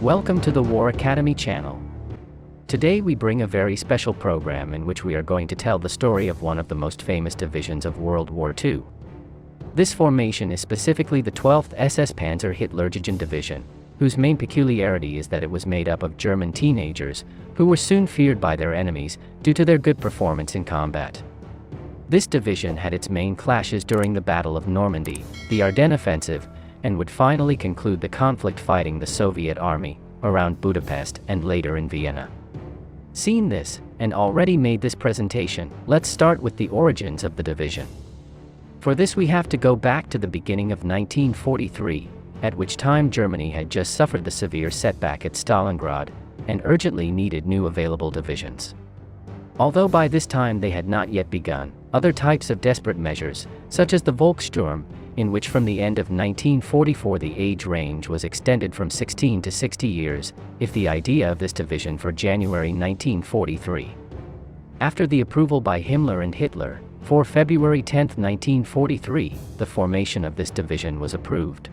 Welcome to the War Academy channel. Today we bring a very special program in which we are going to tell the story of one of the most famous divisions of World War II. This formation is specifically the 12th SS Panzer Hitlerjugend Division, whose main peculiarity is that it was made up of German teenagers, who were soon feared by their enemies due to their good performance in combat. This division had its main clashes during the Battle of Normandy, the Ardennes Offensive, and would finally conclude the conflict fighting the Soviet army around Budapest and later in Vienna. Seen this, and already made this presentation, let's start with the origins of the division. For this we have to go back to the beginning of 1943, at which time Germany had just suffered the severe setback at Stalingrad, and urgently needed new available divisions. Although by this time they had not yet begun, other types of desperate measures, such as the Volkssturm, in which from the end of 1944 the age range was extended from 16 to 60 years, if the idea of this division for January 1943. After the approval by Himmler and Hitler, for February 10, 1943, the formation of this division was approved.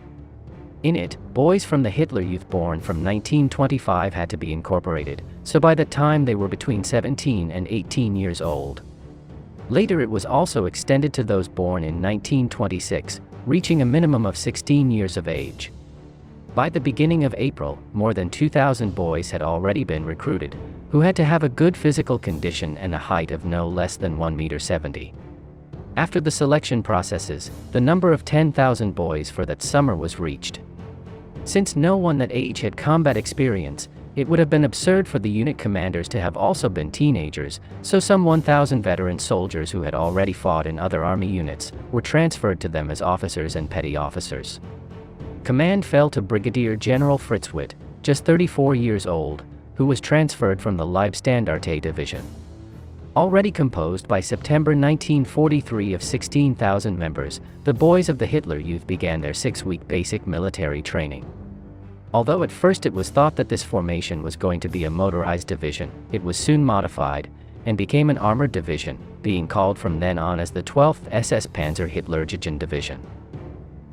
In it, boys from the Hitler Youth born from 1925 had to be incorporated, so by that time they were between 17 and 18 years old. Later it was also extended to those born in 1926, reaching a minimum of 16 years of age. By the beginning of April, more than 2,000 boys had already been recruited, who had to have a good physical condition and a height of no less than 1.70 meters. After the selection processes, the number of 10,000 boys for that summer was reached. Since no one that age had combat experience, it would have been absurd for the unit commanders to have also been teenagers, so some 1,000 veteran soldiers who had already fought in other army units were transferred to them as officers and petty officers. Command fell to Brigadier General Fritz Witt, just 34 years old, who was transferred from the Leibstandarte Division. Already composed by September 1943 of 16,000 members, the boys of the Hitler Youth began their 6-week basic military training. Although at first it was thought that this formation was going to be a motorized division, it was soon modified, and became an armored division, being called from then on as the 12th SS Panzer Hitlerjugend Division.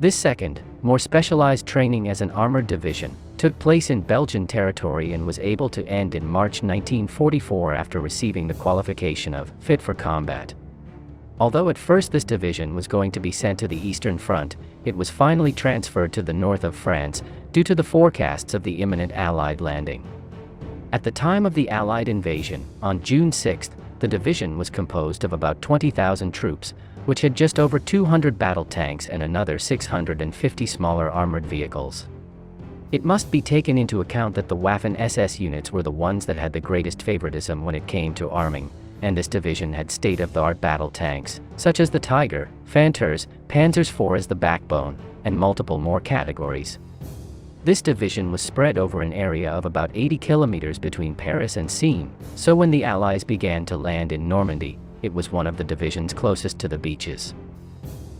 This second, more specialized training as an armored division, took place in Belgian territory and was able to end in March 1944 after receiving the qualification of fit for combat. Although at first this division was going to be sent to the Eastern Front, it was finally transferred to the north of France, due to the forecasts of the imminent Allied landing. At the time of the Allied invasion, on June 6, the division was composed of about 20,000 troops, which had just over 200 battle tanks and another 650 smaller armored vehicles. It must be taken into account that the Waffen-SS units were the ones that had the greatest favoritism when it came to arming, and this division had state-of-the-art battle tanks, such as the Tiger, Panthers, Panzers IV as the backbone, and multiple more categories. This division was spread over an area of about 80 kilometers between Paris and Seine, so when the Allies began to land in Normandy, it was one of the divisions closest to the beaches.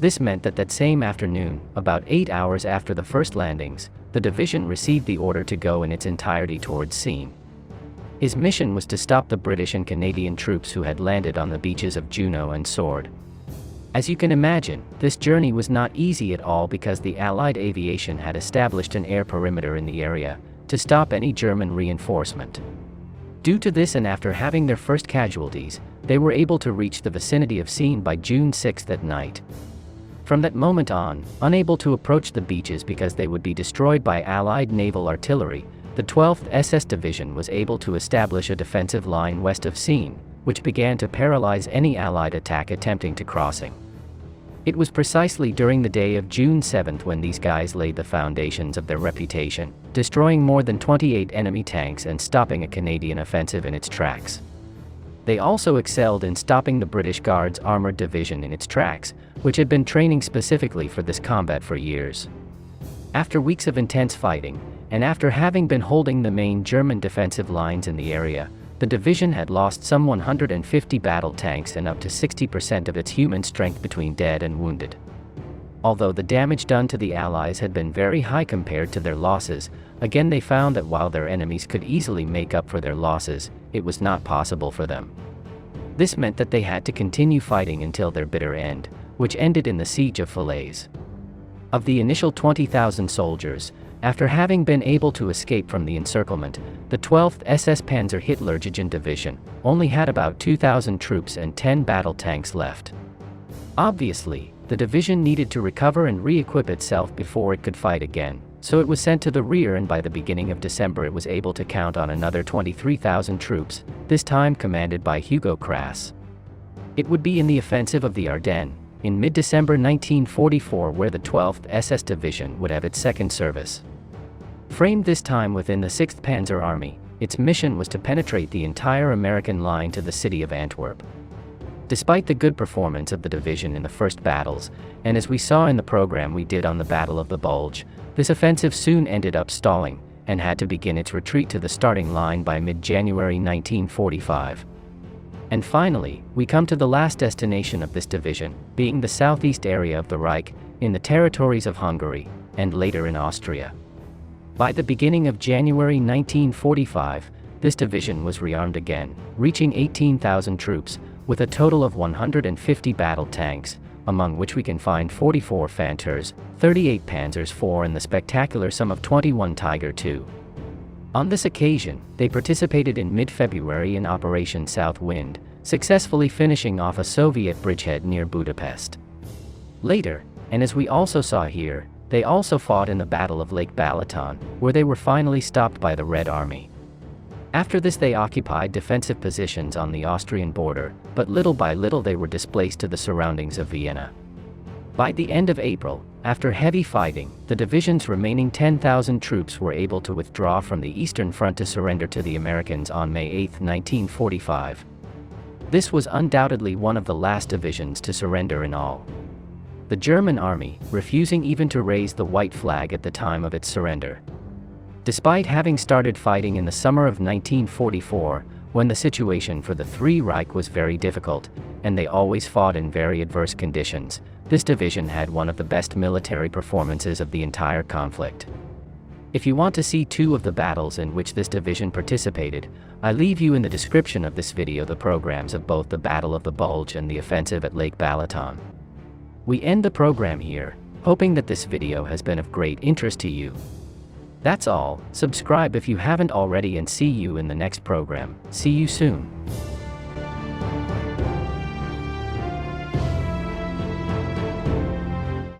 This meant that that same afternoon, about 8 hours after the first landings, the division received the order to go in its entirety towards Seine. His mission was to stop the British and Canadian troops who had landed on the beaches of Juno and Sword. As you can imagine, this journey was not easy at all because the Allied aviation had established an air perimeter in the area to stop any German reinforcement. Due to this, and after having their first casualties, they were able to reach the vicinity of Seine by June 6 at night. From that moment on, unable to approach the beaches because they would be destroyed by Allied naval artillery, the 12th SS Division was able to establish a defensive line west of Seine, which began to paralyze any Allied attack attempting to crossing. It was precisely during the day of June 7 when these guys laid the foundations of their reputation, destroying more than 28 enemy tanks and stopping a Canadian offensive in its tracks. They also excelled in stopping the British Guards Armored Division in its tracks, which had been training specifically for this combat for years. After weeks of intense fighting, and after having been holding the main German defensive lines in the area, the division had lost some 150 battle tanks and up to 60% of its human strength between dead and wounded. Although the damage done to the Allies had been very high compared to their losses, again they found that while their enemies could easily make up for their losses, it was not possible for them. This meant that they had to continue fighting until their bitter end, which ended in the Siege of Falaise. Of the initial 20,000 soldiers, after having been able to escape from the encirclement, the 12th SS Panzer Hitlerjugend Division only had about 2,000 troops and 10 battle tanks left. Obviously, the division needed to recover and re-equip itself before it could fight again, so it was sent to the rear, and by the beginning of December it was able to count on another 23,000 troops, this time commanded by Hugo Krass. It would be in the offensive of the Ardennes, in mid-December 1944, where the 12th SS Division would have its second service. Framed this time within the 6th Panzer Army, its mission was to penetrate the entire American line to the city of Antwerp. Despite the good performance of the division in the first battles, and as we saw in the program we did on the Battle of the Bulge, this offensive soon ended up stalling, and had to begin its retreat to the starting line by mid-January 1945. And finally, we come to the last destination of this division, being the southeast area of the Reich, in the territories of Hungary, and later in Austria. By the beginning of January 1945, this division was rearmed again, reaching 18,000 troops, with a total of 150 battle tanks, among which we can find 44 Fanters, 38 Panzers IV and the spectacular sum of 21 Tiger II. On this occasion, they participated in mid-February in Operation South Wind, successfully finishing off a Soviet bridgehead near Budapest. Later, and as we also saw here, they also fought in the Battle of Lake Balaton, where they were finally stopped by the Red Army. After this they occupied defensive positions on the Austrian border, but little by little they were displaced to the surroundings of Vienna. By the end of April, after heavy fighting, the division's remaining 10,000 troops were able to withdraw from the Eastern Front to surrender to the Americans on May 8, 1945. This was undoubtedly one of the last divisions to surrender in all. The German army, refusing even to raise the white flag at the time of its surrender. Despite having started fighting in the summer of 1944, when the situation for the Three Reich was very difficult, and they always fought in very adverse conditions, this division had one of the best military performances of the entire conflict. If you want to see two of the battles in which this division participated, I leave you in the description of this video the programs of both the Battle of the Bulge and the offensive at Lake Balaton. We end the program here, hoping that this video has been of great interest to you. That's all. Subscribe if you haven't already, and see you in the next program. See you soon.